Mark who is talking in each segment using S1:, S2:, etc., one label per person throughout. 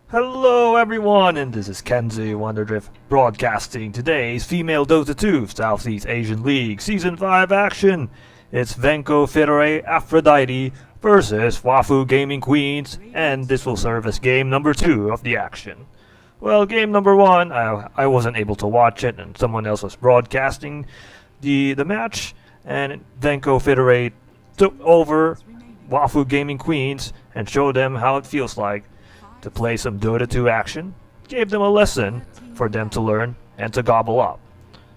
S1: Hello everyone, and this is Kenzie Wonderdrift broadcasting today's Female Dota 2 Southeast Asian League Season 5 action. It's Venko Fitore Aphrodite versus WAFU Gaming Queens, and this will serve as game number 2 of the action. Well, game number 1, I wasn't able to watch it, and someone else was broadcasting the match, and Venko Fitore took over WAFU Gaming Queens and showed them how it feels like to play some Dota 2 action, gave them a lesson for them to learn and to gobble up.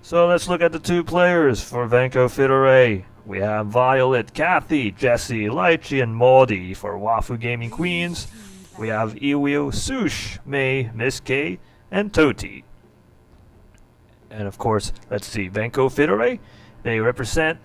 S1: So let's look at the two players for Venko Fitore. We have Violet, Kathy, Jessie, Lychee, and Maudie for WAFU Gaming Queens. We have Iwio, Sush, May, Miss K, and Toti. And of course, let's see, Venko Fitore, they represent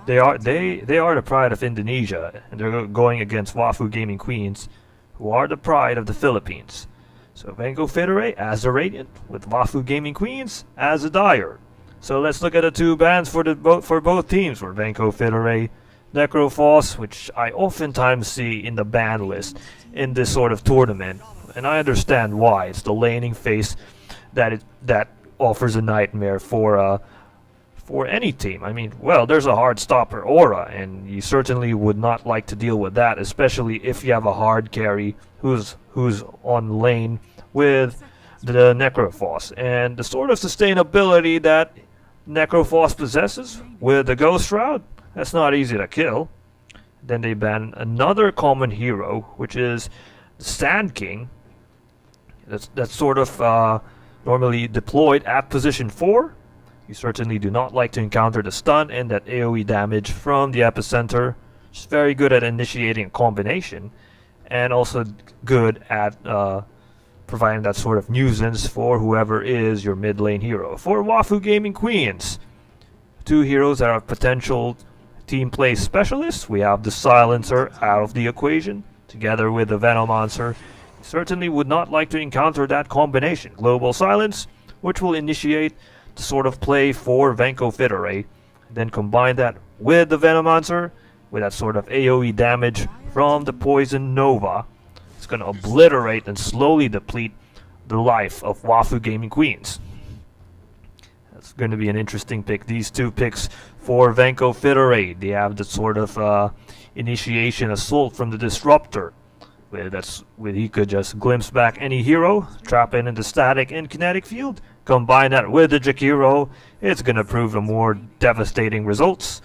S1: they are the pride of Indonesia, and they're going against WAFU Gaming Queens, who are the pride of the Philippines. So Venko Fitore as the Radiant, with WAFU Gaming Queens as a Dire. So let's look at the two bans for both teams. For Venko Fitore, Necrophos, which I oftentimes see in the ban list in this sort of tournament, and I understand why. It's the laning phase that offers a nightmare for any team. I mean, well, there's a hard stopper aura, and you certainly would not like to deal with that, especially if you have a hard carry who's on lane with the Necrophos. And the sort of sustainability that Necrophos possesses with the Ghost Shroud, that's not easy to kill. Then they ban another common hero, which is Sand King. That's sort of normally deployed at position 4. You certainly do not like to encounter the stun and that AoE damage from the epicenter. It's very good at initiating a combination, and also good at providing that sort of nuisance for whoever is your mid lane hero. For WAFU Gaming Queens, two heroes that are potential team play specialists. We have the Silencer out of the equation, together with the Venomancer. You certainly would not like to encounter that combination. Global Silence, which will initiate the sort of play for Venko Fitore, then combine that with the Venomancer, with that sort of AoE damage from the Poison Nova. It's going to obliterate and slowly deplete the life of WAFU Gaming Queens. That's going to be an interesting pick. These two picks for Venko Fitore, they have the sort of initiation assault from the Disruptor, where he could just glimpse back any hero, trap it into static and kinetic field. Combine that with the Jakiro, it's going to prove the more devastating results.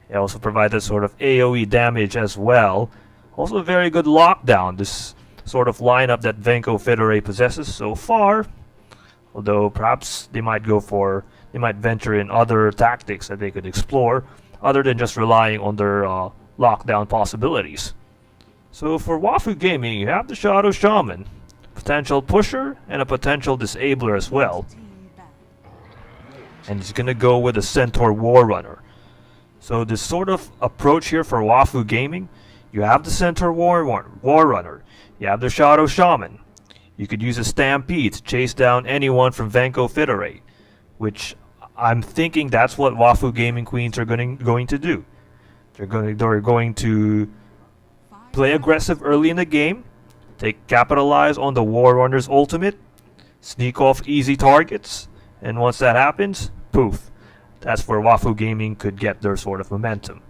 S1: It also provides that sort of AoE damage as well. Also a very good lockdown, this sort of lineup that Venko Fitore possesses so far. Although perhaps they might venture in other tactics that they could explore, other than just relying on their lockdown possibilities. So for WAFU Gaming, you have the Shadow Shaman, potential pusher and a potential disabler as well. And he's gonna go with a Centaur Warrunner. So this sort of approach here for WAFU Gaming, you have the Centaur Warrunner, you have the Shadow Shaman. You could use a Stampede to chase down anyone from Venko Fitore, which I'm thinking that's what WAFU Gaming Queens are going to do. They're going to play aggressive early in the game, capitalize on the Warrunner's ultimate, sneak off easy targets, and once that happens, poof. That's where WAFU Gaming could get their sort of momentum.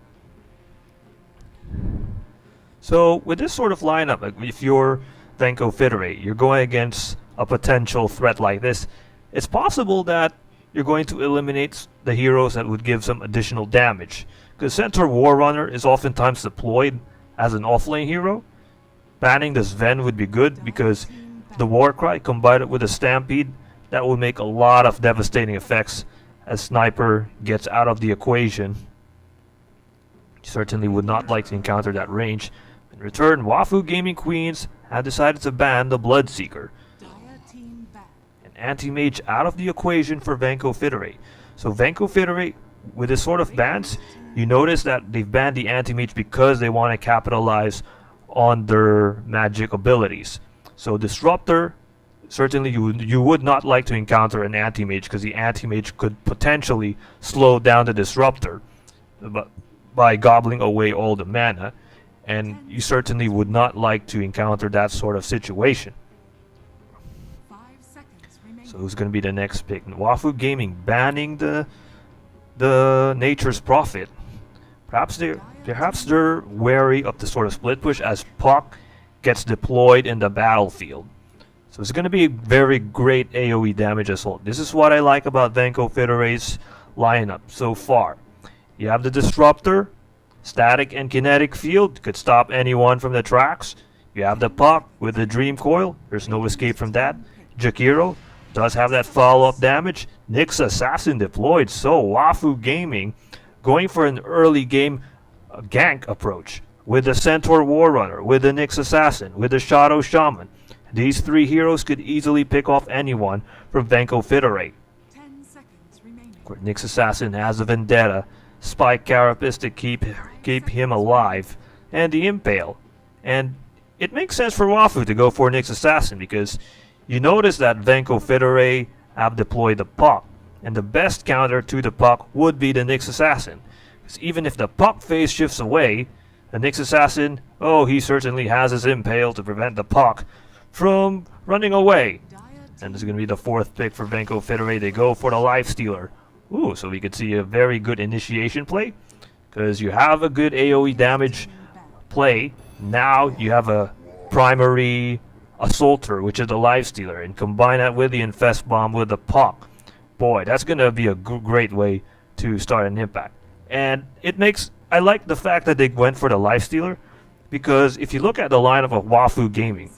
S1: So with this sort of lineup, if you're Venko Fitore, you're going against a potential threat like this, it's possible that you're going to eliminate the heroes that would give some additional damage. Because Centaur Warrunner is oftentimes deployed as an offlane hero. Banning this Ven would be good because the Warcry combined with a Stampede, that will make a lot of devastating effects as Sniper gets out of the equation. You certainly would not like to encounter that range. In return, WAFU Gaming Queens have decided to ban the Bloodseeker. An anti-mage out of the equation for Venko Fitore. So Venko Fitore, with this sort of bans, you notice that they've banned the anti-mage because they want to capitalize on their magic abilities. So Disruptor, certainly you would not like to encounter an anti-mage because the anti-mage could potentially slow down the Disruptor by gobbling away all the mana, and you certainly would not like to encounter that sort of situation. So who's going to be the next pick? WAFU Gaming banning the Nature's Prophet. Perhaps they're wary of the sort of split push as Puck gets deployed in the battlefield. So it's going to be very great AoE damage assault. This is what I like about Venko Fitore's lineup so far. You have the Disruptor, static and kinetic field, could stop anyone from the tracks. You have the Puck with the Dream Coil, there's no escape from that. Jakiro does have that follow-up damage. Nyx Assassin deployed, so WAFU Gaming going for an early game gank approach with the Centaur Warrunner, with the Nyx Assassin, with the Shadow Shaman. These three heroes could easily pick off anyone from Venko Fitore.
S2: 10 seconds remaining.
S1: Nyx Assassin has a Vendetta, Spike Carapace to keep him alive, and the Impale. And it makes sense for WAFU to go for Nyx Assassin because you notice that Venko Fitore have deployed the Puck, and the best counter to the Puck would be the Nyx Assassin. Because even if the Puck phase shifts away, the Nyx Assassin, oh, he certainly has his Impale to prevent the Puck from running away. And this is going to be the fourth pick for Venko Fitore. They go for the Lifestealer. Ooh, so we could see a very good initiation play. Because you have a good AoE damage play. Now you have a primary Assaulter, which is the Lifestealer. And combine that with the Infest Bomb with the Puck. Boy, that's going to be a great way to start an impact. And it makes... I like the fact that they went for the Lifestealer. Because if you look at the lineup of WAFU Gaming,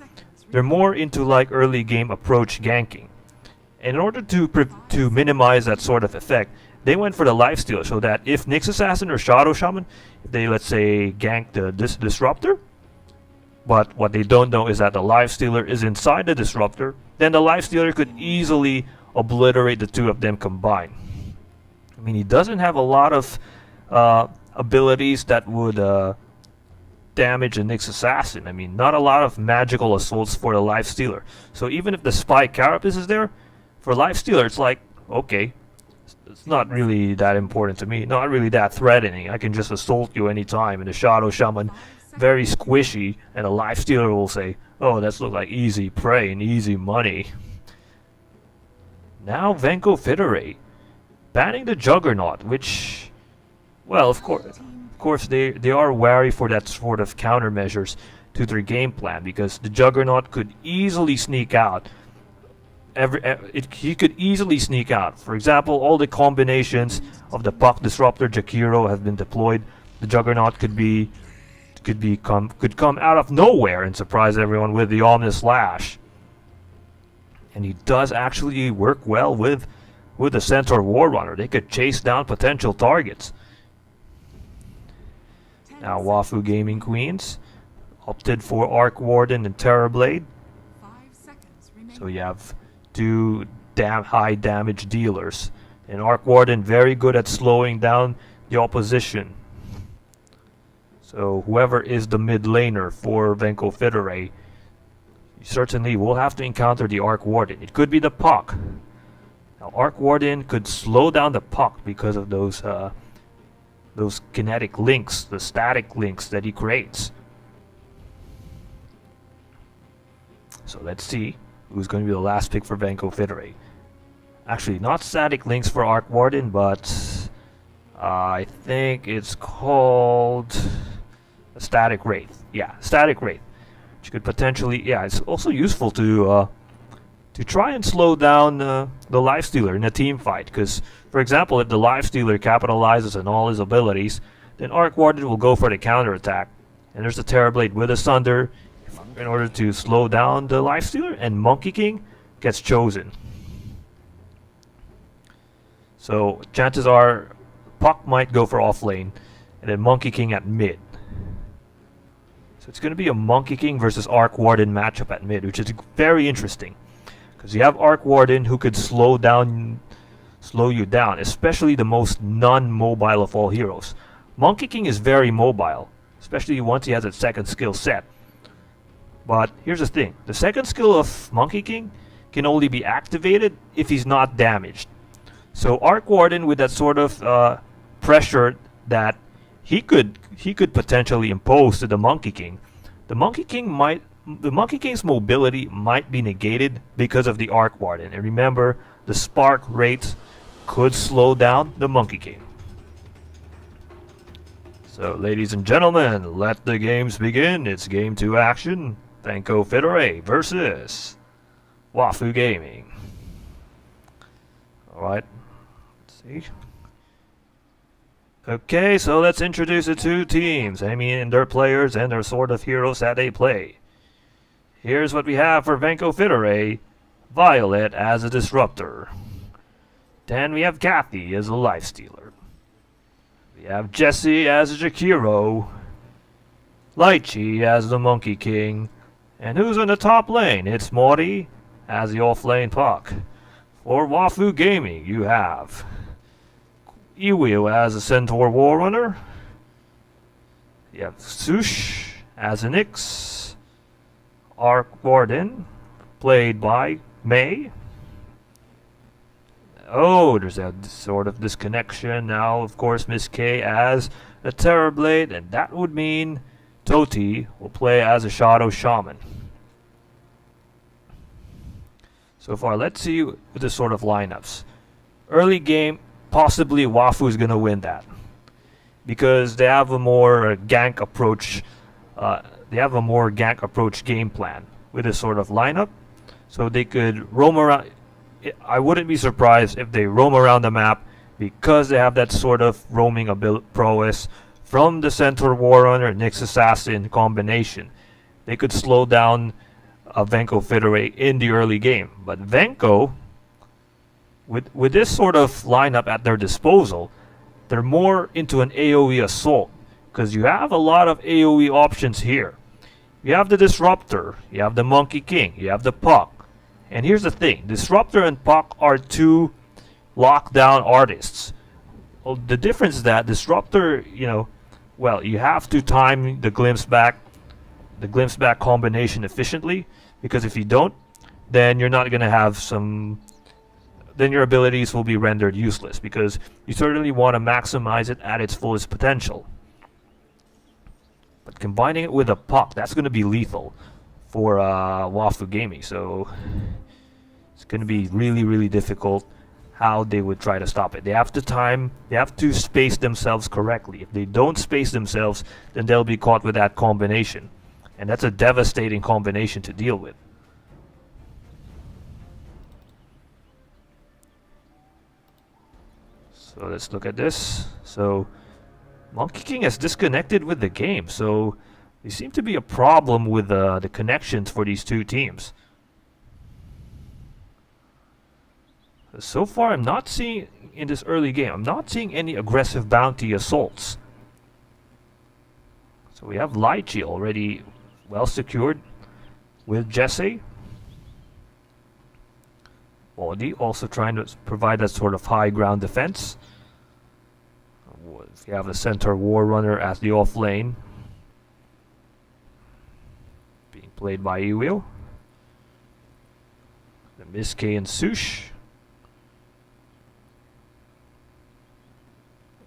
S1: they're more into like early game approach ganking. In order to minimize that sort of effect, they went for the Lifestealer so that if Nyx Assassin or Shadow Shaman, if they let's say gank the Disruptor, but what they don't know is that the Lifestealer is inside the Disruptor, then the Lifestealer could easily obliterate the two of them combined. I mean, he doesn't have a lot of abilities that would damage a Nyx Assassin. I mean, not a lot of magical assaults for the Lifestealer. So even if the Spike Carapace is there, for Lifestealer it's like, okay, it's not really that important to me, not really that threatening. I can just assault you anytime. And the Shadow Shaman, very squishy, and the Lifestealer will say, oh, that's look like easy prey and easy money. Now Venko Fitore banning the Juggernaut, which, well, of course they are wary for that sort of countermeasures to their game plan, because the Juggernaut could easily sneak out. He could easily sneak out. For example, all the combinations of the Puck, Disruptor, Jakiro have been deployed. The Juggernaut could come out of nowhere and surprise everyone with the Ominous Lash. And he does actually work well with the Centaur Warrunner. They could chase down potential targets. Now WAFU Gaming Queens opted for Arc Warden and Terrorblade.
S2: 5 seconds remaining.
S1: So you have two high damage dealers. And Arc Warden very good at slowing down the opposition. So whoever is the mid laner for Venko Fitore, you certainly will have to encounter the Arc Warden. It could be the Puck. Now Arc Warden could slow down the Puck because of those kinetic links, the static links that he creates. So let's see who's going to be the last pick for Venko Fitore. Actually, not static links for Arc Warden, but I think it's called a Static Wraith. Yeah, Static Wraith, which could potentially, yeah, it's also useful to try and slow down the Lifestealer in a team fight. Because, for example, if the Lifestealer capitalizes on all his abilities, then Arc Warden will go for the counter attack. And there's the Terrorblade with a Sunder in order to slow down the Lifestealer, and Monkey King gets chosen. So chances are Puck might go for off lane, and then Monkey King at mid. So it's going to be a Monkey King versus Arc Warden matchup at mid, which is very interesting. Because you have Arc Warden who could slow you down, especially the most non-mobile of all heroes. Monkey King is very mobile, especially once he has a second skill set. But here's the thing, the second skill of Monkey King can only be activated if he's not damaged. So Arc Warden, with that sort of pressure that he could potentially impose to the Monkey King, the Monkey King might the Monkey King's mobility might be negated because of the Arc Warden. And remember, the spark rates could slow down the Monkey King. So, ladies and gentlemen, let the games begin. It's Game 2 action. Venko Fitore versus WAFU Gaming. Alright, let's see. Okay, so let's introduce the two teams. I mean, their players and their sort of heroes that they play. Here's what we have for Venko Fitore. Violet as a disruptor. Then we have Kathy as a lifestealer. We have Jesse as a Jakiro. Lychee as the Monkey King. And who's in the top lane? It's Morty as the off-lane Puck. For WAFU Gaming, you have Ewil as a Centaur Warrunner. You have Sush as an Ix. Arc Warden, played by May. Oh, there's a sort of disconnection now. Of course, Miss K as a Terrorblade, and that would mean Toti will play as a Shadow Shaman. So far, let's see with the sort of lineups. Early game, possibly WAFU is going to win that. Because they have a more gank approach. They have a more gank approach game plan with this sort of lineup. So they could roam around. I wouldn't be surprised if they roam around the map because they have that sort of roaming prowess from the Centaur Warrunner Nyx Assassin combination. They could slow down Venko Fitore in the early game. But Venko, with this sort of lineup at their disposal, they're more into an AoE assault because you have a lot of AoE options here. You have the Disruptor, you have the Monkey King, you have the Puck. And here's the thing, Disruptor and Puck are two lockdown artists. Well, the difference is that Disruptor, well, you have to time the glimpse back combination efficiently, because if you don't, then you're not going to have then your abilities will be rendered useless, because you certainly want to maximize it at its fullest potential. But combining it with a Puck, that's going to be lethal for WAFU Gaming, so it's going to be really, really difficult how they would try to stop it. They have to space themselves correctly. If they don't space themselves, then they'll be caught with that combination. And that's a devastating combination to deal with. So let's look at this. So Monkey King has disconnected with the game, so there seems to be a problem with the connections for these two teams. So far, I'm not seeing, in this early game, I'm not seeing any aggressive bounty assaults. So we have Lychee already well secured with Jesse. Body also trying to provide that sort of high ground defense. We have the Centaur Warrunner as the off lane, being played by Ewil. The Miss K and Sush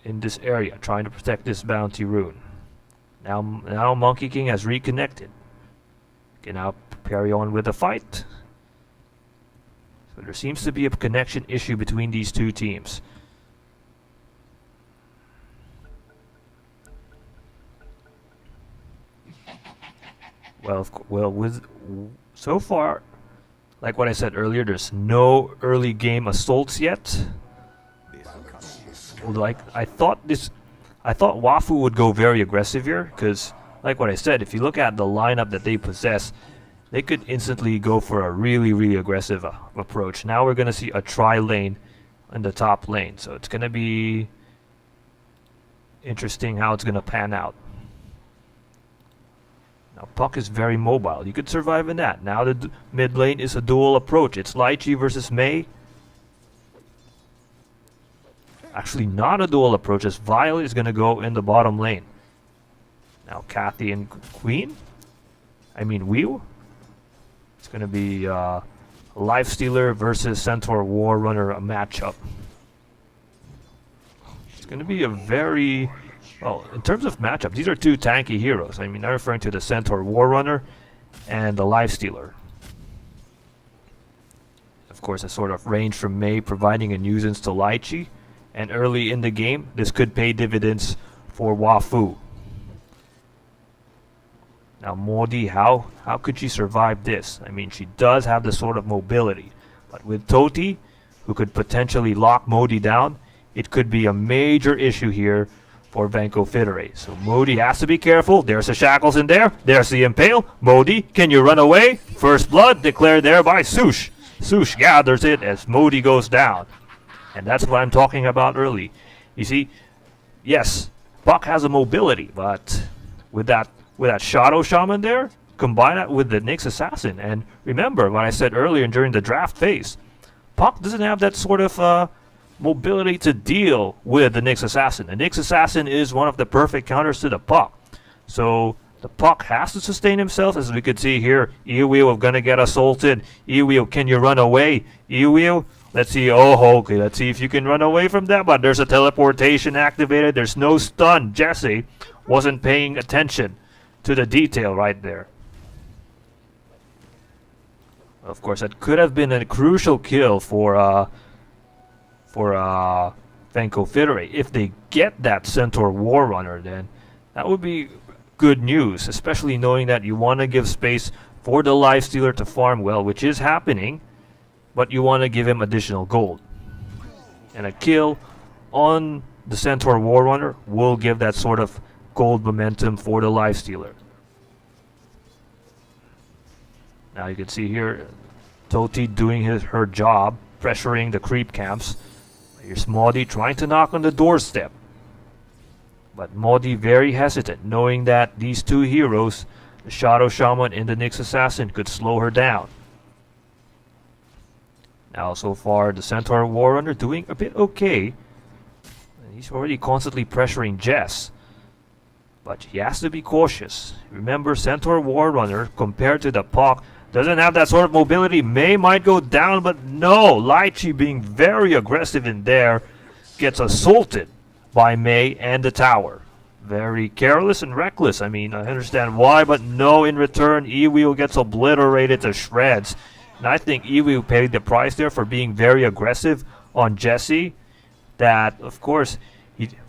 S1: in this area, trying to protect this bounty rune. Now Monkey King has reconnected. Can now carry on with the fight. So there seems to be a connection issue between these two teams. So far, like what I said earlier, there's no early game assaults yet. Like I thought WAFU would go very aggressive here, because like what I said, if you look at the lineup that they possess, they could instantly go for a really, really aggressive approach. Now we're going to see a tri-lane in the top lane, so it's going to be interesting how it's going to pan out. Now Puck is very mobile. You could survive in that. Now the mid lane is a dual approach. It's Lychee versus May. Actually not a dual approach, as Violet is going to go in the bottom lane. Now Kathy and Queen. Wheel. It's going to be Lifestealer versus Centaur Warrunner matchup. It's going to be a very... Well, in terms of matchup, these are two tanky heroes. I'm referring to the Centaur Warrunner and the lifestealer. Of course, a sort of range from Mei providing a nuisance to Lychee, and early in the game, this could pay dividends for WAFU. Now Modi, how could she survive this? I mean, she does have the sort of mobility, but with Toti, who could potentially lock Modi down, it could be a major issue here for Venko Fitore. So Modi has to be careful. There's the shackles in there. There's the impale. Modi, can you run away? First blood declared there by Sush. Sush gathers it as Modi goes down. And that's what I'm talking about early. You see, yes, Puck has a mobility, but with that Shadow Shaman there, combine that with the Nyx Assassin. And remember what I said earlier during the draft phase, Puck doesn't have that sort of mobility to deal with the Nyx Assassin. The Nyx Assassin is one of the perfect counters to the Puck. So the Puck has to sustain himself, as we could see here. Iwheel gonna get assaulted. Iwheel, can you run away? Iwheel, let's see. Oh, okay, let's see if you can run away from that. But there's a teleportation activated. There's no stun. Jesse wasn't paying attention to the detail right there. Of course, that could have been a crucial kill for Venko Fitore. If they get that Centaur War Runner, then that would be good news, especially knowing that you want to give space for the Lifestealer to farm well, which is happening, but you want to give him additional gold. And a kill on the Centaur War Runner will give that sort of gold momentum for the Lifestealer. Now you can see here Toti doing her job, pressuring the creep camps. Here's Modi trying to knock on the doorstep. But Modi very hesitant, knowing that these two heroes, the Shadow Shaman and the Nyx Assassin, could slow her down. Now so far the Centaur War Runner doing a bit okay. He's already constantly pressuring Jess. But he has to be cautious. Remember, Centaur War Runner, compared to the Puck, doesn't have that sort of mobility. Mei might go down, but no. Lychee, being very aggressive in there, gets assaulted by Mei and the tower. Very careless and reckless. I mean, I understand why, but no, in return, Iwheel gets obliterated to shreds. And I think Iwheel paid the price there for being very aggressive on Jesse. That, of course,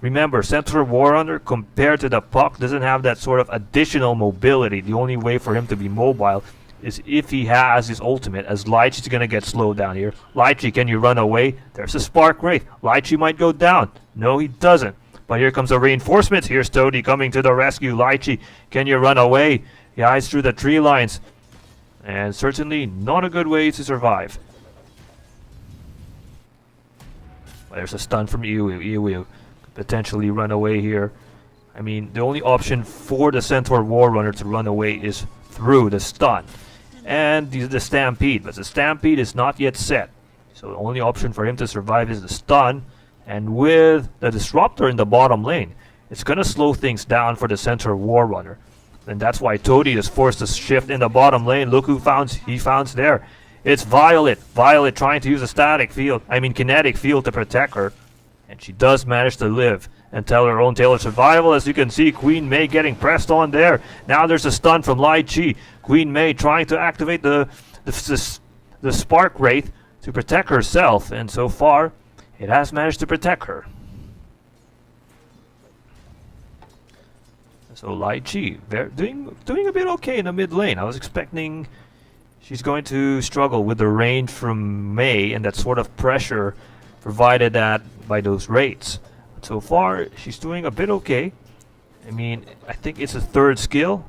S1: remember, Centaur War Runner, compared to the Puck, doesn't have that sort of additional mobility. The only way for him to be mobile is if he has his ultimate, as Lychee's going to get slowed down here. Lychee, can you run away? There's a Spark Wraith. Lychee might go down. No, he doesn't. But here comes the reinforcements. Here's Toti coming to the rescue. Lychee, can you run away? He hides through the tree lines. And certainly not a good way to survive. But there's a stun from Iwheel. Iwheel could potentially run away here. I mean, the only option for the Centaur War Runner to run away is through the stun and the Stampede, but the Stampede is not yet set, so the only option for him to survive is the stun. And with the Disruptor in the bottom lane, it's gonna slow things down for the Centaur War Runner, and that's why Toti is forced to shift in the bottom lane. Look who he found there. It's Violet trying to use a kinetic field to protect her, and she does manage to live and tell her own tale of survival. As you can see, Queen Mei getting pressed on there. Now there's a stun from Lychee. Queen Mei trying to activate the Spark Wraith to protect herself, and so far it has managed to protect her. So Lychee doing a bit okay in the mid lane. I was expecting she's going to struggle with the range from Mei and that sort of pressure provided that by those raids. So far, she's doing a bit okay. I mean, I think it's a third skill,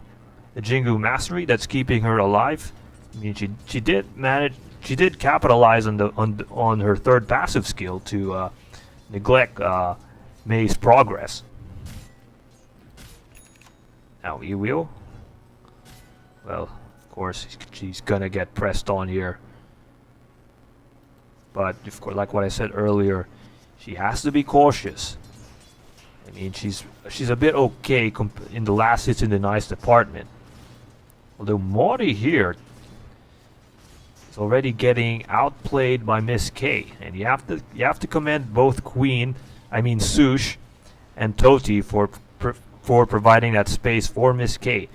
S1: the Jingu Mastery, that's keeping her alive. I mean, she did capitalize on her third passive skill to neglect Mei's progress. Now Iwheel, well, of course she's gonna get pressed on here. But of course, like what I said earlier, she has to be cautious. I mean, she's a bit okay in the last hits in the nice department. Although Modi here is already getting outplayed by Miss K, and you have to commend both Sush and Toti for providing that space for Miss K.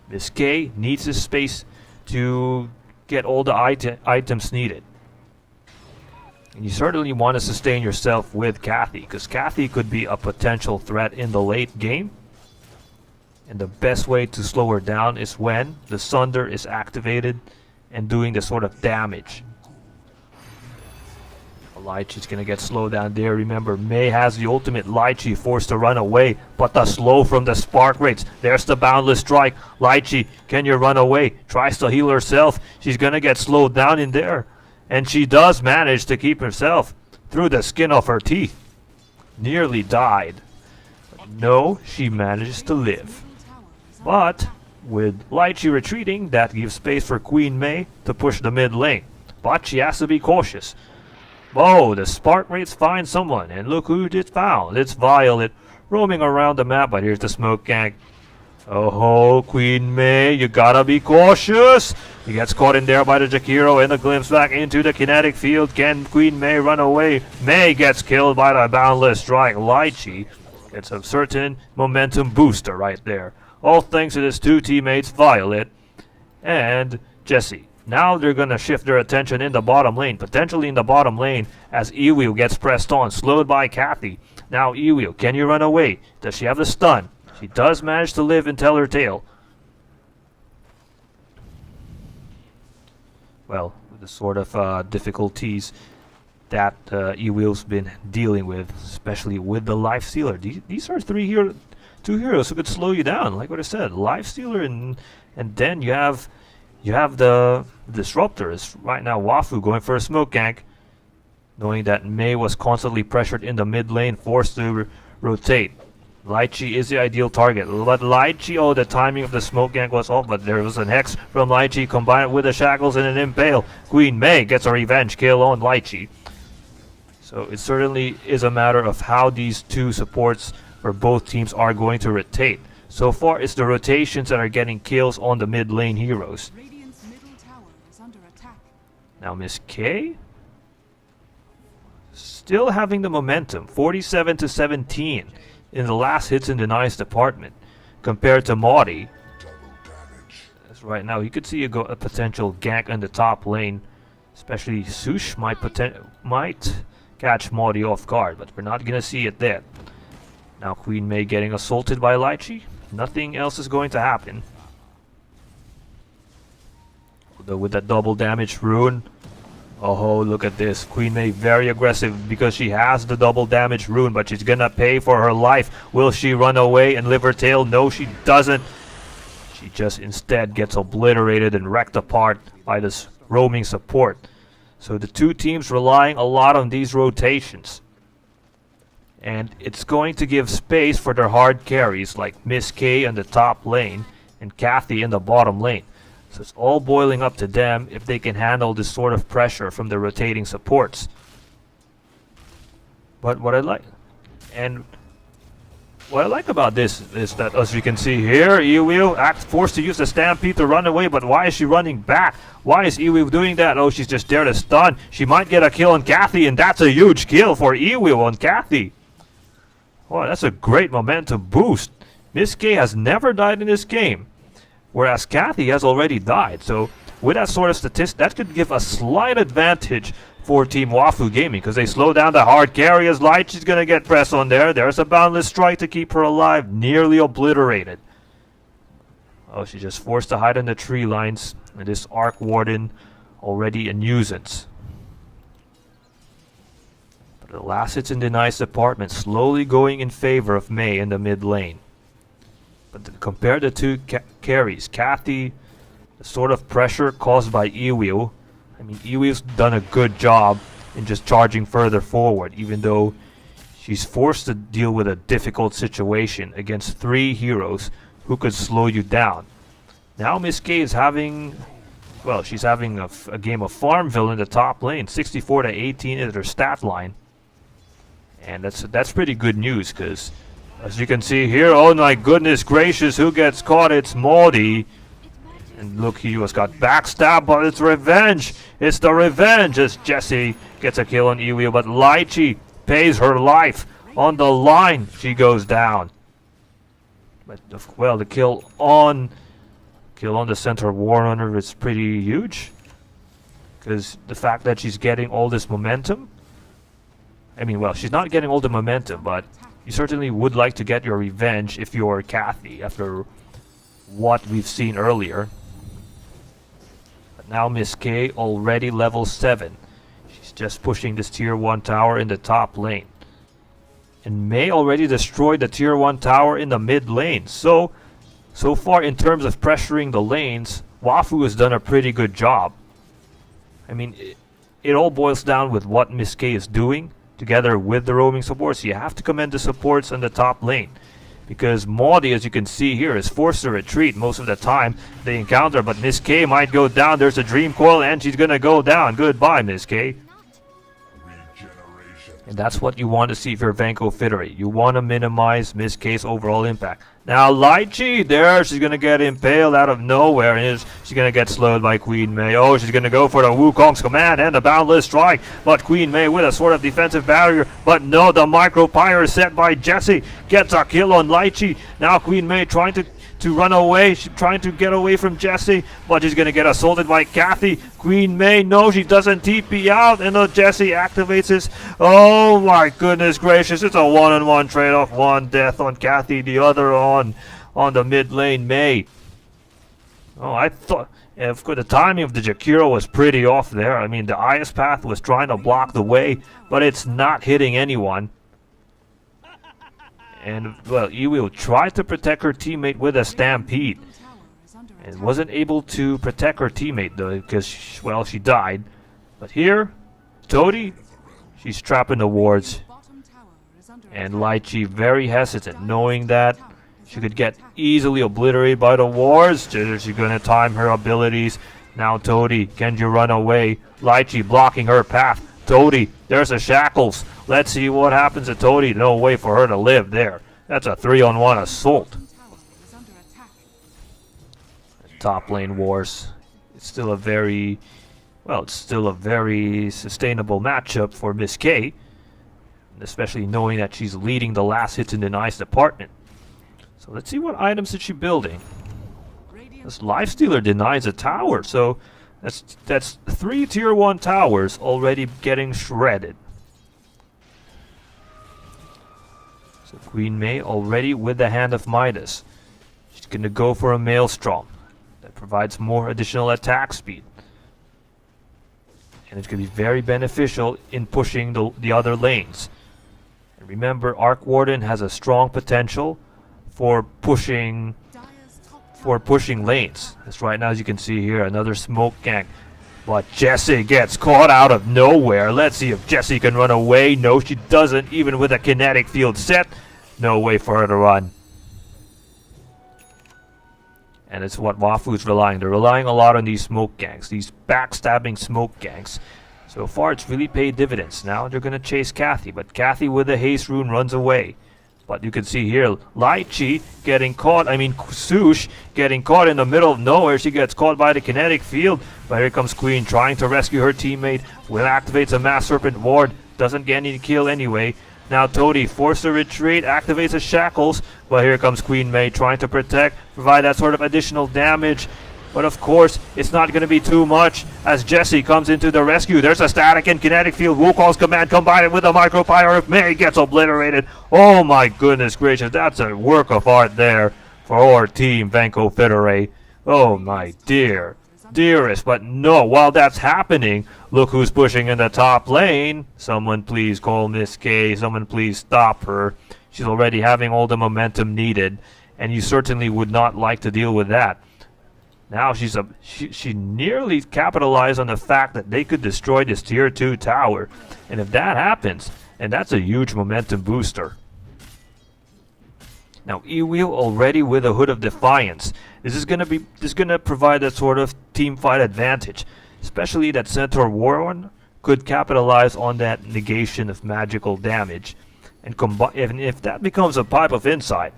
S1: Miss K needs this space to get all the items needed. And you certainly want to sustain yourself with Kathy, because Kathy could be a potential threat in the late game. And the best way to slow her down is when the Sunder is activated and doing the sort of damage. Lychee's gonna get slowed down there. Remember, May has the ultimate. Lychee forced to run away, but the slow from the spark rates. There's the boundless strike. Lychee, can you run away? Tries to heal herself. She's gonna get slowed down in there. And she does manage to keep herself through the skin of her teeth. Nearly died. But no, she manages to live. But with Lychee retreating, that gives space for Queen May to push the mid lane. But she has to be cautious. Oh, the spark rates find someone, and look who it found. It's Violet, roaming around the map, but here's the smoke gang. Oh, Queen May, you gotta be cautious. He gets caught in there by the Jakiro, and the glimpse back into the kinetic field. Can Queen May run away? May gets killed by the boundless strike. Lychee gets a certain momentum booster right there. All thanks to his two teammates, Violet and Jessie. Now they're going to shift their attention in the bottom lane, potentially in the bottom lane, as Ewil gets pressed on, slowed by Kathy. Now Ewil, can you run away? Does she have the stun? She does manage to live and tell her tale. Well, the sort of difficulties that Ewil's been dealing with, especially with the Life Stealer. These are two heroes who could slow you down, like what I said. Life Stealer, and then you have the Disruptors. Right now, WAFU going for a smoke gank, knowing that May was constantly pressured in the mid lane, forced to rotate. Lychee is the ideal target, but Lychee, oh, the timing of the smoke gank was off, but there was an Hex from Lychee combined with the Shackles and an Impale. Queen May gets a revenge kill on Lychee. So it certainly is a matter of how these two supports for both teams are going to rotate. So far, it's the rotations that are getting kills on the mid lane heroes. Now Miss K still having the momentum, 47 to 17 in the last hits and denies department, compared to Maudie. As right now, you could see a potential gank in the top lane, especially Sush might catch Maudie off guard, but we're not gonna see it there. Now Queen May getting assaulted by Lychee. Nothing else is going to happen. Though with that double damage rune. Oh, look at this. Queen May very aggressive because she has the double damage rune, but she's gonna pay for her life. Will she run away and live her tail? No, she doesn't. She just instead gets obliterated and wrecked apart by this roaming support. So the two teams relying a lot on these rotations. And it's going to give space for their hard carries like Miss K in the top lane and Kathy in the bottom lane. So it's all boiling up to them if they can handle this sort of pressure from the rotating supports. But what I like about this is that, as you can see here, Ewil forced to use the Stampede to run away, but why is she running back? Why is Ewil doing that? Oh, she's just there to stun. She might get a kill on Kathy, and that's a huge kill for Ewil on Kathy. Wow, that's a great momentum boost. Miss K has never died in this game, whereas Kathy has already died. So with that sort of statistic, that could give a slight advantage for Team WAFU Gaming, because they slow down the hard carry as Lychee's going to get pressed on there. There's a boundless strike to keep her alive, nearly obliterated. Oh, she just forced to hide in the tree lines, and this Arc Warden already a nuisance. But the last hits in Denies department slowly going in favor of May in the mid lane. But compare the two carries, Kathy, the sort of pressure caused by Ewil. I mean, Ewil's done a good job in just charging further forward, even though she's forced to deal with a difficult situation against three heroes who could slow you down. Now Miss K is having, well, she's having a game of Farmville in the top lane. 64 to 18 is her stat line. And that's pretty good news, because as you can see here, oh my goodness gracious, who gets caught? It's Maudie. And look, he was got backstabbed, but it's revenge. It's the revenge as Jessie gets a kill on Ewil, but Lychee pays her life on the line. She goes down. But well, the kill on Kill on the center War Runner is pretty huge. Because the fact that she's getting all this momentum. I mean, well, she's not getting all the momentum, but you certainly would like to get your revenge if you're Kathy after what we've seen earlier. But now Miss K already level 7. She's just pushing this tier 1 tower in the top lane. And May already destroyed the tier 1 tower in the mid lane. So far in terms of pressuring the lanes, WAFU has done a pretty good job. I mean, it all boils down with what Miss K is doing together with the roaming supports. You have to commend the supports on the top lane. Because Maudie, as you can see here, is forced to retreat most of the time they encounter. But Miss K might go down. There's a Dream Coil and she's going to go down. Goodbye, Miss K. And that's what you want to see if you're Venko Fitore. You want to minimize Miss K's overall impact. Now Lychee, there, she's going to get impaled out of nowhere. And she's going to get slowed by Queen May. Oh, she's going to go for the Wukong's command and the Boundless Strike. But Queen May with a sort of defensive barrier. But no, the Micro Pyre set by Jessie gets a kill on Lychee. Now Queen May trying to run away. She's trying to get away from Jessie, but she's going to get assaulted by Kathy. Queen May, no, she doesn't TP out, and Jessie activates this. Oh my goodness gracious, it's a one-on-one trade-off. One death on Kathy, the other on the mid lane May. Oh, I thought, of course, the timing of the Jakiro was pretty off there. I mean, the Ice Path was trying to block the way, but it's not hitting anyone. And, well, Ewil tried to protect her teammate with a Stampede. And wasn't able to protect her teammate, though, because, she died. But here, Toadie, she's trapping the wards. And Lychee very hesitant, knowing that she could get easily obliterated by the wards. She's going to time her abilities. Now Toadie, can you run away? Lychee blocking her path. Toadie, there's the shackles. Let's see what happens to Toadie. No way for her to live there. That's a 3-on-1 assault. Top lane wars. It's still a very sustainable matchup for Miss K. Especially knowing that she's leading the last hits and denies department. So let's see what items is she building. This Lifestealer denies a tower, so that's 3 tier 1 towers already getting shredded. So Queen May already with the Hand of Midas. She's gonna go for a Maelstrom that provides more additional attack speed. And it's gonna be very beneficial in pushing the other lanes. And remember, Arc Warden has a strong potential for pushing lanes. That's right now, as you can see here, another smoke gang. But Jessie gets caught out of nowhere. Let's see if Jessie can run away. No, she doesn't, even with a kinetic field set. No way for her to run. And it's what WAFU's relying. They're relying a lot on these smoke gangs, these backstabbing smoke gangs. So far, it's really paid dividends. Now they're going to chase Kathy, but Kathy with the haste rune runs away. But you can see here, Lychee getting caught, Sush getting caught in the middle of nowhere. She gets caught by the kinetic field. But here comes Queen trying to rescue her teammate. Will activates a Mass Serpent Ward. Doesn't get any kill anyway. Now Toadie forced to retreat, activates the shackles. But here comes Queen May trying to protect, provide that sort of additional damage. But of course, it's not going to be too much as Jessie comes into the rescue. There's a static and kinetic field. Wukong's command combined with a Micro Pyre. May gets obliterated. Oh my goodness gracious, that's a work of art there for our team, Venko Fitore. Oh my dearest. But no, while that's happening, look who's pushing in the top lane. Someone please call Miss K. Someone please stop her. She's already having all the momentum needed, and you certainly would not like to deal with that. Now she nearly capitalized on the fact that they could destroy this tier 2 tower. And if that happens, and that's a huge momentum booster. Now Ewil already with a Hood of Defiance. This is gonna provide a sort of team fight advantage. Especially that Centaur Warren could capitalize on that negation of magical damage. And if that becomes a Pipe of Insight,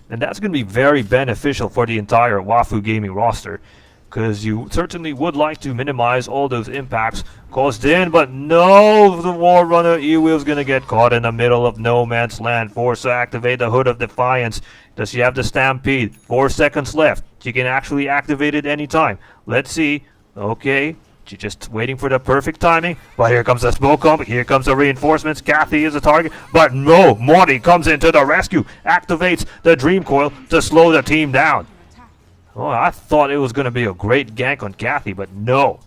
S1: and that's going to be very beneficial for the entire WAFU gaming roster, because you certainly would like to minimize all those impacts caused in, but no, the War Runner Ewil's going to get caught in the middle of no man's land. Forced to activate the Hood of Defiance. Does she have the Stampede? 4 seconds left. She can actually activate it anytime. Let's see. Okay. She's just waiting for the perfect timing. But here comes the smoke pump. Here comes the reinforcements. Kathy is a target. But no, Morty comes into the rescue. Activates the Dream Coil to slow the team down. Oh, I thought it was going to be a great gank on Kathy, but no.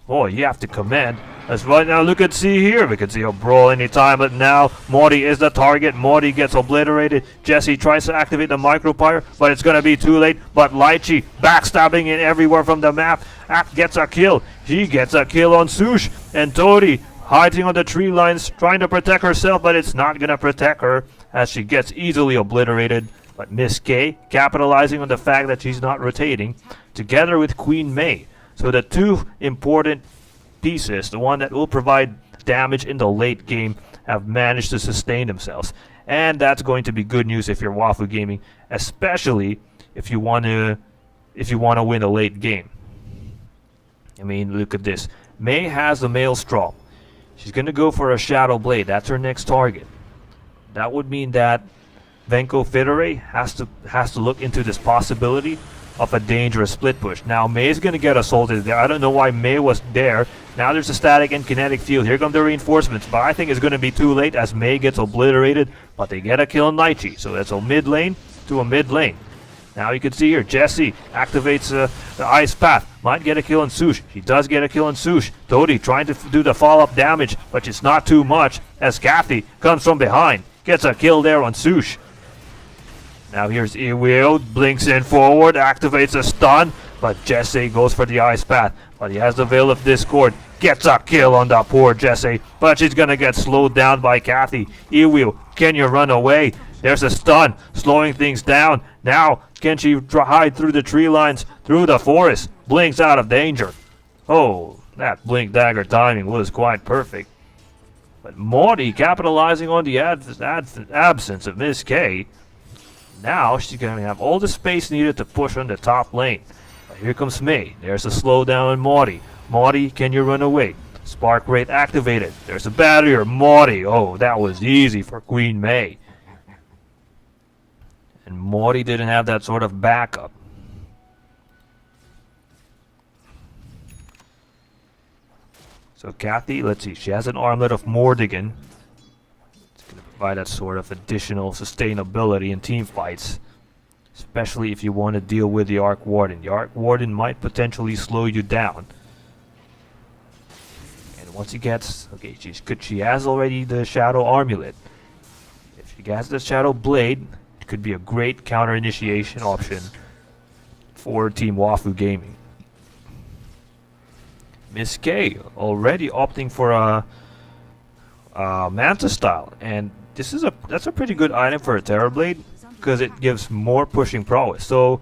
S1: Oh, you have to commend. That's right. Now look at see here. We can see a brawl anytime, but now Morty is the target. Morty gets obliterated. Jesse tries to activate the micropyre, but it's going to be too late. But Lychee backstabbing in everywhere from the map. Gets a kill. He gets a kill on Sush. And Todi hiding on the tree lines, trying to protect herself, but it's not going to protect her as she gets easily obliterated. But Miss K capitalizing on the fact that she's not rotating, together with Queen May. So the two important pieces, the one that will provide damage in the late game, have managed to sustain themselves. And that's going to be good news if you're WAFU Gaming, especially if you want to win a late game. I mean, look at this. May has the Maelstrom. She's going to go for a Shadow Blade. That's her next target. That would mean that Venko Fitore has to look into this possibility of a dangerous split push. Now May's gonna get assaulted there. I don't know why May was there. Now there's a static and kinetic field. Here come the reinforcements, but I think it's gonna be too late as May gets obliterated, but they get a kill on Lychee. So that's a mid lane to a mid lane. Now you can see here, Jesse activates the ice path. Might get a kill on Sush. She does get a kill on Sush. Todi trying to do the follow-up damage, but it's not too much as Kathy comes from behind. Gets a kill there on Sush. Now here's Eweo, blinks in forward, activates a stun, but Jesse goes for the ice path. But he has the Veil of Discord, gets a kill on the poor Jesse, but she's gonna get slowed down by Kathy. Eweo, can you run away? There's a stun, slowing things down. Now, can she hide through the tree lines, through the forest? Blinks out of danger. Oh, that blink dagger timing was quite perfect. But Morty capitalizing on the absence of Miss K. Now she's going to have all the space needed to push on the top lane. But here comes May. There's a slowdown on Morty. Morty, can you run away? Spark Wraith activated. There's a barrier. Morty. Oh, that was easy for Queen May. And Morty didn't have that sort of backup. So Kathy, let's see. She has an armlet of Mordigan. Provide that sort of additional sustainability in team fights, especially if you want to deal with the Arc Warden. The Arc Warden might potentially slow you down. And once he gets, okay, she has already the Shadow Amulet. If she has the Shadow Blade, it could be a great counter initiation option for Team WAFU Gaming. Miss K already opting for a Manta style, and that's a pretty good item for a Terrorblade because it gives more pushing prowess. So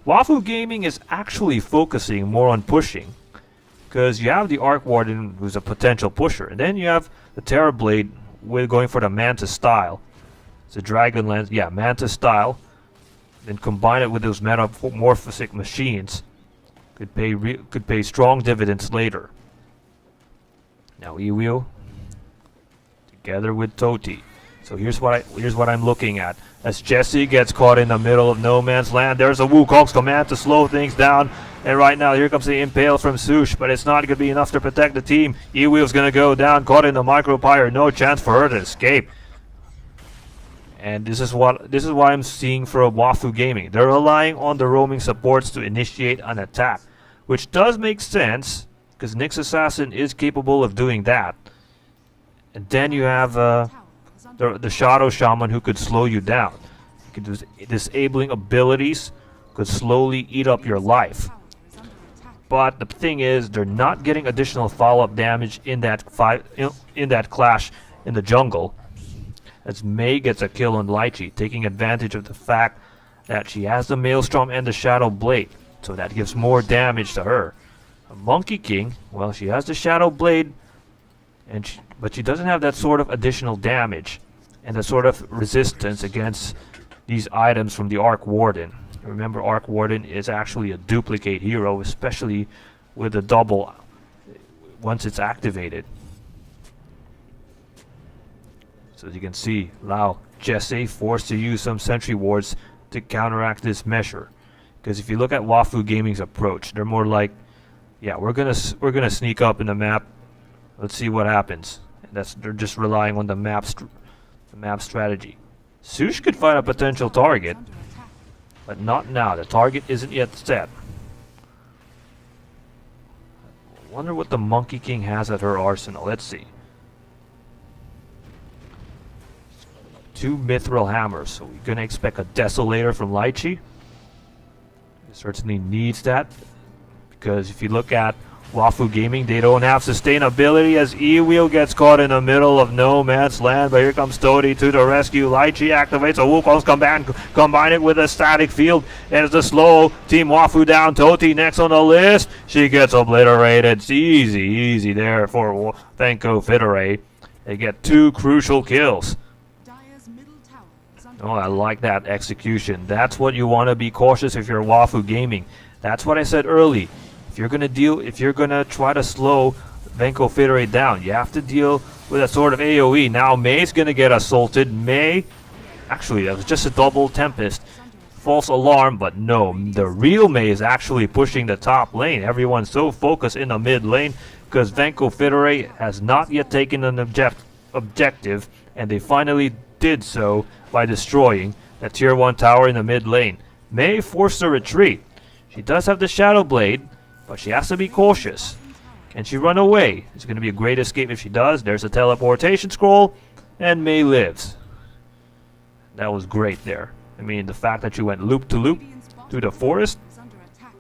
S1: WAFU Gaming is actually focusing more on pushing because you have the Arc Warden who's a potential pusher, and then you have the Terrorblade with going for the Manta style. It's a Dragon Lance, yeah, Manta style. Then combine it with those metamorphotic machines, could pay strong dividends later. Now Eweo together with Toti. So here's what I'm looking at. As Jesse gets caught in the middle of no man's land, there's a Wukong's command to slow things down. And right now, here comes the Impale from Sush, but it's not going to be enough to protect the team. Eweo's going to go down, caught in the micropyre. No chance for her to escape. And this is what I'm seeing for WAFU Gaming. They're relying on the roaming supports to initiate an attack, which does make sense because Nyx Assassin is capable of doing that. And then you have the Shadow Shaman who could slow you down. You could disabling abilities could slowly eat up your life. But the thing is, they're not getting additional follow-up damage in that clash in the jungle. As May gets a kill on Lychee, taking advantage of the fact that she has the Maelstrom and the Shadow Blade, so that gives more damage to her. A Monkey King, well, she has the Shadow Blade, but she doesn't have that sort of additional damage and the sort of resistance against these items from the Arc Warden. Remember, Arc Warden is actually a duplicate hero, especially with the double once it's activated. So as you can see, Jesse forced to use some sentry wards to counteract this measure. Because if you look at WAFU Gaming's approach, they're more like, yeah, we're gonna sneak up in the map. Let's see what happens. And they're just relying on the map strategy. Sush could find a potential target,
S2: Under attack.
S1: but not now. The target isn't yet set. I wonder what the Monkey King has at her arsenal. Let's see. 2 mithril hammers, so we're gonna expect a desolator from Lychee. It certainly needs that, because if you look at WAFU Gaming, they don't have sustainability as E-Wheel gets caught in the middle of no man's land, but here comes Toti to the rescue. Lychee activates a Wukong's combine it with a static field, and it's a slow Team WAFU down. Toti next on the list. She gets obliterated. It's easy there for Venko Fitore. They get 2 crucial kills.
S2: Dire's middle tower is under
S1: Oh, I like that execution. That's what you want to be cautious if you're WAFU Gaming. That's what I said early. If you're gonna try to slow Venko Fitore down, you have to deal with a sort of AoE. Now May's gonna get assaulted. May, actually, that was just a double Tempest. False alarm, but no, the real May is actually pushing the top lane. Everyone's so focused in the mid lane because Venko Fitore has not yet taken an objective, and they finally did so by destroying the tier 1 tower in the mid lane. May forced a retreat. She does have the Shadow Blade, but she has to be cautious. Can she run away? It's going to be a great escape if she does. There's a teleportation scroll, and May lives. That was great there. I mean, the fact that you went loop to loop through the forest
S2: is under attack.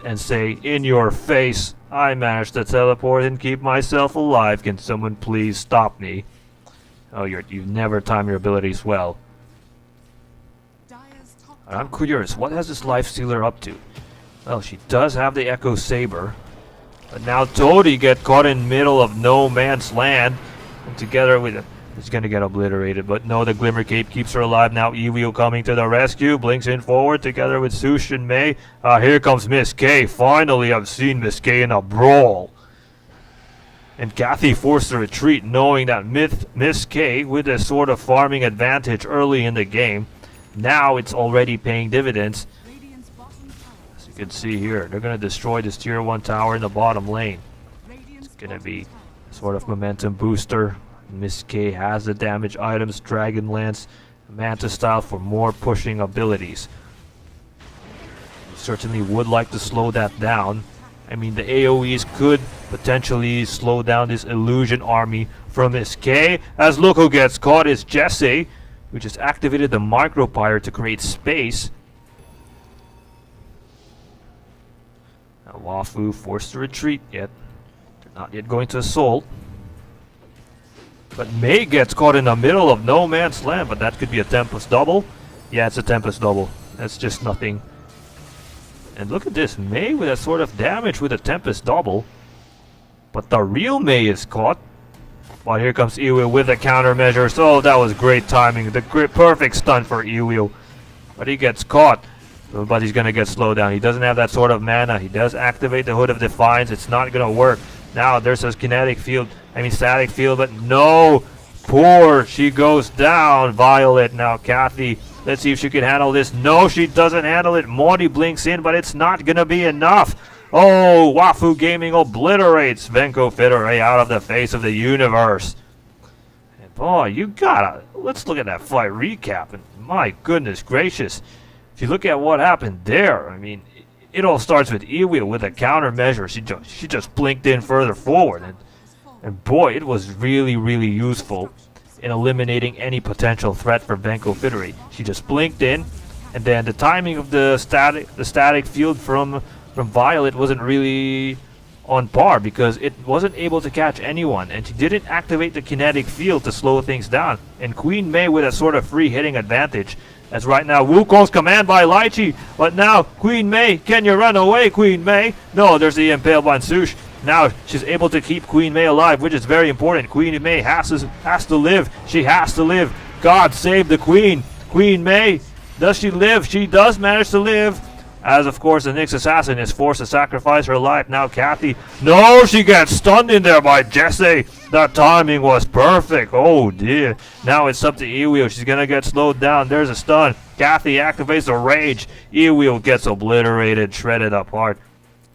S1: and say, in your face, I managed to teleport and keep myself alive. Can someone please stop me? Oh, you never time your abilities well.
S2: Dire's top
S1: I'm
S2: tower
S1: curious, what has this Life Stealer up to? Well, she does have the Echo Saber, but now Toti get caught in middle of no man's land, and together with it, it's gonna get obliterated. But no, the Glimmer Cape keeps her alive. Now E-Wheel coming to the rescue, blinks in forward together with Sush and May. Here comes Miss K. Finally, I've seen Miss K in a brawl. And Kathy forced a retreat, knowing that Miss K, with a sort of farming advantage early in the game, now it's already paying dividends.
S2: Radiant's bottom tower.
S1: As you can see here, they're going to destroy this tier 1 tower in the bottom lane.
S2: Radiant's
S1: It's going to
S2: bottom
S1: be
S2: tower is
S1: sort of momentum booster. Miss K has the damage items, Dragon Lance, Manta Style for more pushing abilities. You certainly would like to slow that down. I mean, the AoEs could potentially slow down this illusion army from Miss K. As look who gets caught is Jesse, who just activated the Micropyre to create space. Now WAFU forced to retreat yet. They're not yet going to assault. But May gets caught in the middle of no man's land, but that could be a Tempest double. Yeah, it's a Tempest double. That's just nothing. And look at this, May with a sort of damage with a Tempest double. But the real May is caught. But here comes E-Wheel with a countermeasure. So that was great timing. The perfect stun for E-Wheel. But he gets caught. But he's going to get slowed down. He doesn't have that sort of mana. He does activate the Hood of Defiance. It's not going to work. Now there's a static field, but no! Poor, she goes down. Violet, now Kathy, let's see if she can handle this. No, she doesn't handle it. Morty blinks in, but it's not gonna be enough. Oh, WAFU Gaming obliterates Venko Fitore out of the face of the universe. And boy, let's look at that fight recap, and my goodness gracious. If you look at what happened there, I mean, it all starts with E-Wheel with a countermeasure. She just blinked in further forward, and boy, it was really, really useful in eliminating any potential threat for Venko Fitore. She just blinked in, and then the timing of the static field from Violet wasn't really on par because it wasn't able to catch anyone, and she didn't activate the kinetic field to slow things down. And Queen May with a sort of free hitting advantage. As right now, Wukong's command by Lychee, but now Queen May, can you run away, Queen May? No, there's the impale by Sush. Now she's able to keep Queen May alive, which is very important. Queen May has to live. She has to live. God save the Queen. Queen May, does she live? She does manage to live. As of course the Nyx assassin is forced to sacrifice her life. Now Kathy, no, she gets stunned in there by Jesse. That timing was perfect. Oh dear. Now it's up to Ewheel. She's gonna get slowed down. There's a stun. Kathy activates the rage. Ewheel gets obliterated, shredded apart.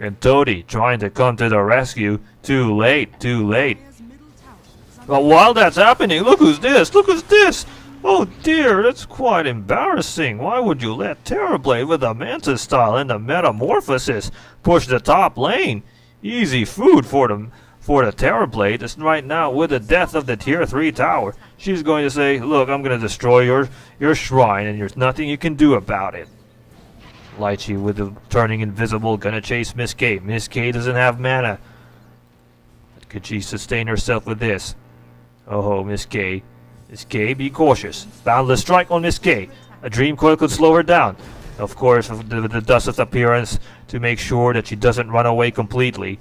S1: And Toadie trying to come to the rescue. Too late, too late.
S2: Dire's middle tower is under
S1: But while that's happening, look who's this! Look who's this! Oh dear, that's quite embarrassing. Why would you let Terrorblade with the Mantis style and the Metamorphosis push the top lane? Easy food for the Terrorblade. Just right now, with the death of the tier 3 tower, she's going to say, look, I'm going to destroy your shrine and there's nothing you can do about it. Lychee with the turning invisible, gonna chase Miss K. Miss K doesn't have mana. Could she sustain herself with this? Oh, Miss K. Miss K, be cautious. Boundless strike on Miss K. A dream coil could slow her down. Of course, with the dust of appearance to make sure that she doesn't run away completely.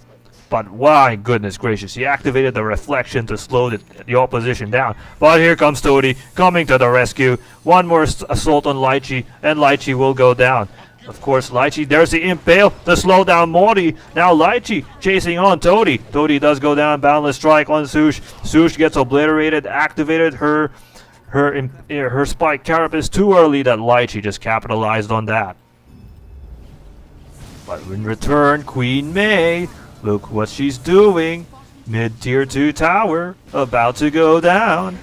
S1: But my goodness gracious, he activated the reflection to slow the opposition down. But here comes Toadie coming to the rescue. One more assault on Lychee, and Lychee will go down. Of course, Lychee, there's the impale to slow down Morty. Now Lychee chasing on Toadie. Toadie does go down, boundless strike on Sush. Sush gets obliterated, activated her spike carapace too early that Lychee just capitalized on that. But in return, Queen May, look what she's doing. Mid-tier 2 tower, about to go down.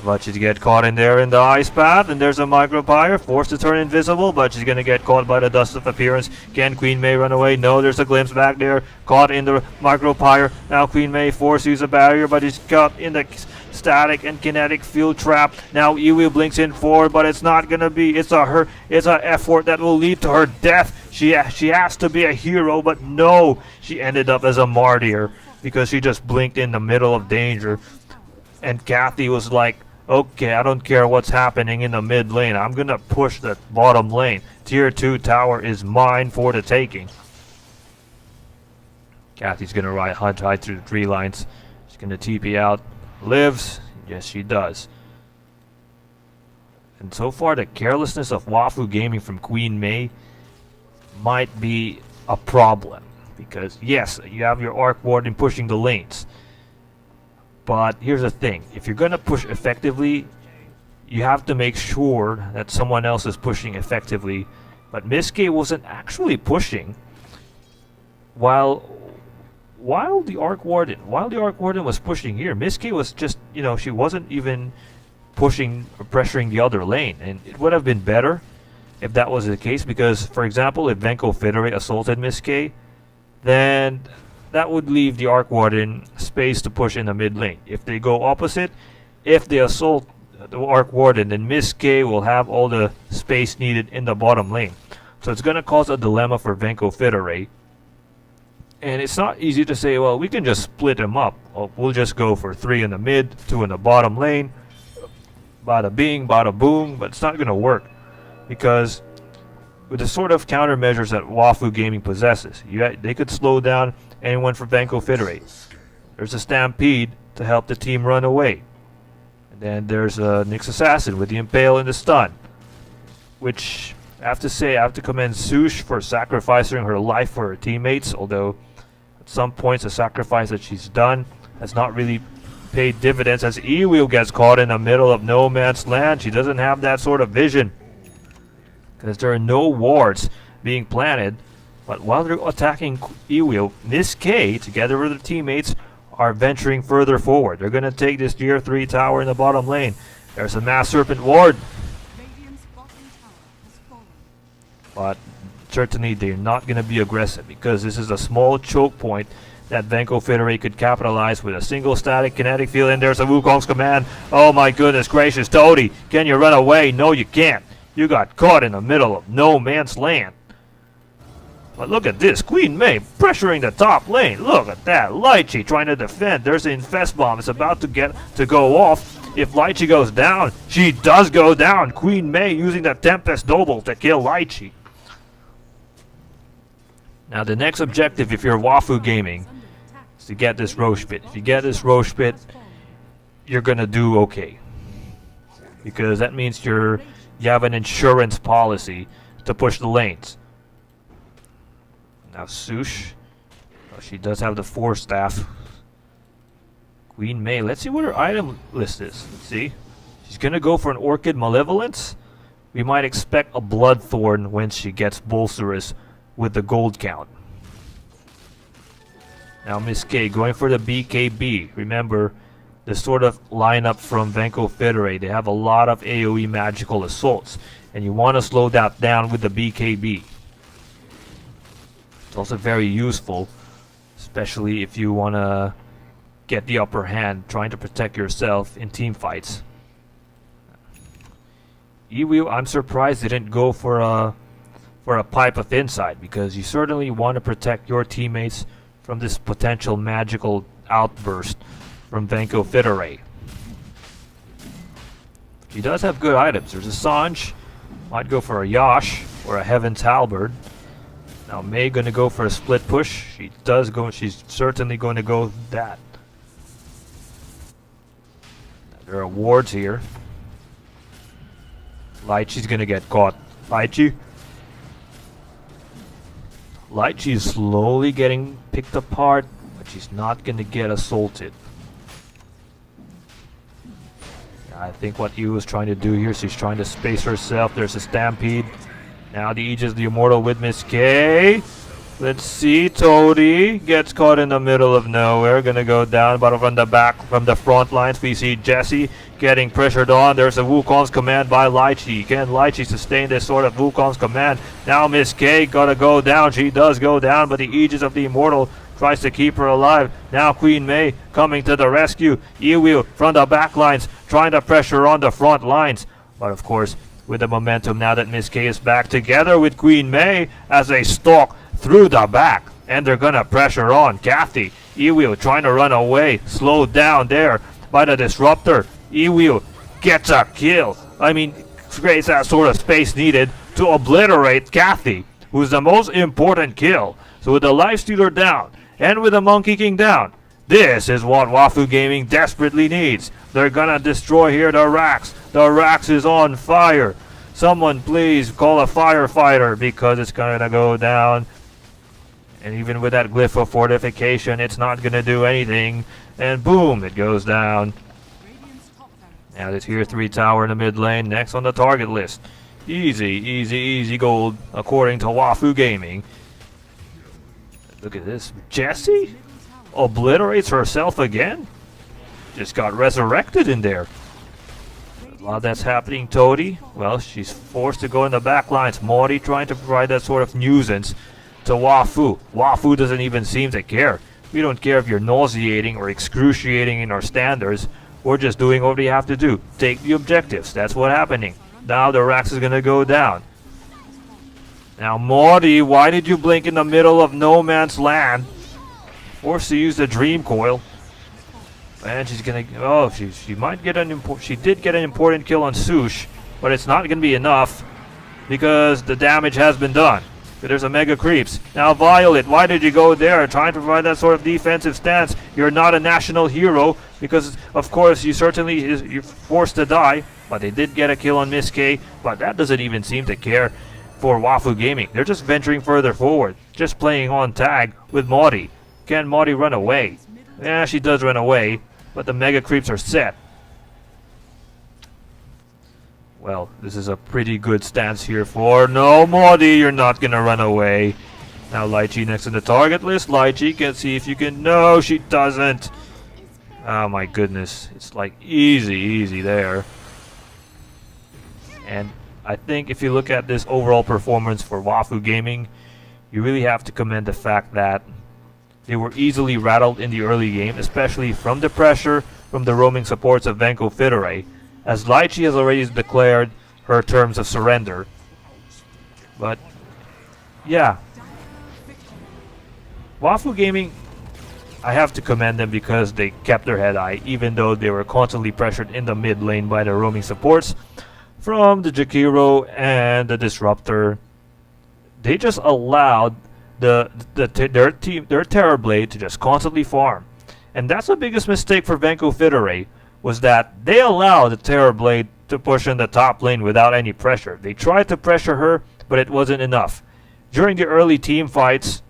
S1: But she's get caught in there in the ice path, and there's a micropyre forced to turn invisible, but she's gonna get caught by the dust of appearance. Can Queen May run away? No, there's a glimpse back there, caught in the micropyre. Now Queen May forced to use a barrier, but she's caught in the static and kinetic field trap. Now Iwi blinks in forward, but it's not gonna be. It's a effort that will lead to her death. She has to be a hero, but no, she ended up as a martyr because she just blinked in the middle of danger. And Kathy was like, okay, I don't care what's happening in the mid lane. I'm going to push the bottom lane. Tier 2 tower is mine for the taking. Kathy's going to hide through the tree lines. She's going to TP out. Lives. Yes, she does. And so far, the carelessness of WAFU gaming from Queen May might be a problem. Because, yes, you have your Arc Warden pushing the lanes. But here's the thing, if you're going to push effectively, you have to make sure that someone else is pushing effectively. But Miss K wasn't actually pushing while the Arc Warden was pushing here. Miss K was just, she wasn't even pushing or pressuring the other lane. And it would have been better if that was the case, because, for example, if Venko Fitore assaulted Miss K, then that would leave the Arc Warden space to push in the mid lane. If they go opposite, if they assault the Arc Warden, then Miss K will have all the space needed in the bottom lane. So it's going to cause a dilemma for Venko Fitore. And it's not easy to say, well, we can just split them up. We'll just go for 3 in the mid, 2 in the bottom lane. Bada bing, bada boom. But it's not going to work. Because with the sort of countermeasures that WAFU Gaming possesses, they could slow down anyone from Venko Fitore. There's a Stampede to help the team run away. And then there's a Nyx Assassin with the Impale and the Stun. Which, I have to commend Sush for sacrificing her life for her teammates, although at some points the sacrifice that she's done has not really paid dividends, as Ewheel gets caught in the middle of no man's land. She doesn't have that sort of vision, because there are no wards being planted. But while they're attacking Ewheel, Miss K, together with her teammates, are venturing further forward. They're going to take this tier 3 tower in the bottom lane. There's a Mass Serpent ward.
S2: Radiant's bottom tower has fallen.
S1: But certainly they're not going to be aggressive, because this is a small choke point that Venko Fitore could capitalize with a single static kinetic field. And there's a Wukong's command. Oh my goodness gracious, Toadie, can you run away? No, you can't. You got caught in the middle of no man's land. But look at this, Queen May pressuring the top lane. Look at that, Lychee trying to defend. There's an Infest Bomb. It's about to go off. If Lychee goes down, she does go down. Queen May using the Tempest Noble to kill Lychee. Now the next objective, if you're WAFU Gaming, is to get this Roche Pit. If you get this Roche Pit, you're gonna do okay, because that means you have an insurance policy to push the lanes. Now Sush. Oh, she does have the 4 staff. Queen May. Let's see what her item list is. Let's see. She's gonna go for an Orchid Malevolence. We might expect a Bloodthorn when she gets Bolsterous with the gold count. Now Miss K going for the BKB. Remember, the sort of lineup from Venko Fitore, they have a lot of AoE magical assaults, and you want to slow that down with the BKB. It's also very useful, especially if you want to get the upper hand trying to protect yourself in team fights. Ewheel, I'm surprised they didn't go for a Pipe of Insight, because you certainly want to protect your teammates from this potential magical outburst from Venko Fitore. He does have good items. There's a Sanj, might go for a Yash or a Heaven's Halberd. Now May gonna go for a split push. She does go. She's certainly going to go that. There are wards here. Lychee's gonna get caught. Lychee is slowly getting picked apart, but she's not gonna get assaulted. I think what Yu is trying to do here, she's trying to space herself. There's a Stampede. Now the Aegis the Immortal with Miss K. Let's see, Toadie gets caught in the middle of nowhere. Gonna go down, but from the back, from the front lines, we see Jessie getting pressured on. There's a Wukong's command by Lychee. Can Lychee sustain this sort of Wukong's command? Now Miss K gotta go down. She does go down, but the Aegis of the Immortal tries to keep her alive. Now Queen May coming to the rescue. Ewheel from the back lines, trying to pressure on the front lines. But of course, with the momentum now that Miss K is back together with Queen May as they stalk through the back, and they're gonna pressure on Kathy. Ewheel trying to run away, slowed down there by the Disruptor. Ewheel gets a kill. I mean, creates that sort of space needed to obliterate Kathy, who's the most important kill. So with the Lifestealer down, and with the Monkey King down, this is what WAFU Gaming desperately needs. They're gonna destroy here the Rax. The Rax is on fire. Someone please call a firefighter, because it's gonna go down. And even with that Glyph of Fortification, it's not gonna do anything. And boom, it goes down. Now this Tier 3 tower in the mid lane, next on the target list. Easy, easy, easy gold, according to WAFU Gaming. Look at this. Jessie obliterates herself again. Just got resurrected in there. A lot that's happening. Toadie, well, she's forced to go in the back lines. Morty trying to provide that sort of nuisance to WAFU. WAFU doesn't even seem to care. We don't care if you're nauseating or excruciating in our standards. We're just doing what we have to do. Take the objectives. That's what's happening. Now the Rax is gonna go down. Now Morty, why did you blink in the middle of no man's land? Forced to use the Dream Coil. And she's gonna, oh, she might get she did get an important kill on Sush, but it's not gonna be enough because the damage has been done. There's a Mega Creeps. Now Violet, why did you go there trying to provide that sort of defensive stance? You're not a national hero because of course you're forced to die, but they did get a kill on Miss K, but that doesn't even seem to care for WAFU Gaming. They're just venturing further forward, just playing on tag with Morty. Can Morty run away? Yeah, she does run away, but the Mega Creeps are set. Well, this is a pretty good stance here for... No, Morty, you're not gonna run away. Now Lychee next to the target list. Lychee can see if you can... No, she doesn't. Oh my goodness. It's like easy, easy there. And I think if you look at this overall performance for WAFU Gaming, you really have to commend the fact that they were easily rattled in the early game, especially from the pressure from the roaming supports of Venko Fitore, as Lychee has already declared her terms of surrender. But, yeah. WAFU Gaming, I have to commend them because they kept their head high, even though they were constantly pressured in the mid lane by the roaming supports from the Jakiro and the Disruptor. They just allowed their Terrorblade to just constantly farm. And that's the biggest mistake for Venko Fitore, was that they allowed the Terrorblade to push in the top lane without any pressure. They tried to pressure her, but it wasn't enough. During the early team fights,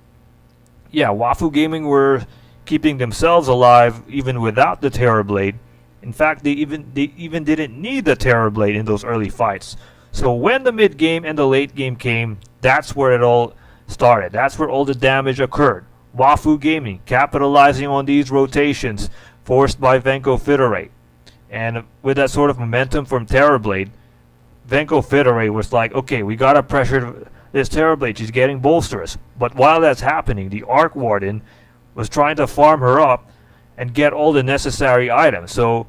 S1: yeah, WAFU Gaming were keeping themselves alive even without the Terrorblade. In fact, they even didn't need the Terrorblade in those early fights. So when the mid game and the late game came, that's where it all started. That's where all the damage occurred. WAFU Gaming capitalizing on these rotations forced by Venko Fitore. And with that sort of momentum from Terrorblade, Venko Fitore was like, okay, we gotta pressure this Terrorblade. She's getting bolsters. But while that's happening, the Arc Warden was trying to farm her up and get all the necessary items. So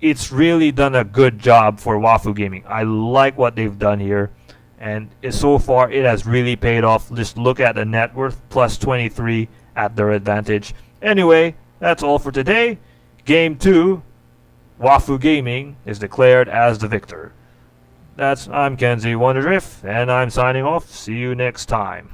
S1: it's really done a good job for WAFU Gaming. I like what they've done here. And so far, it has really paid off. Just look at the net worth, plus 23 at their advantage. Anyway, that's all for today. Game 2, WAFU Gaming is declared as the victor. I'm Kenzie Wonderdrift, and I'm signing off. See you next time.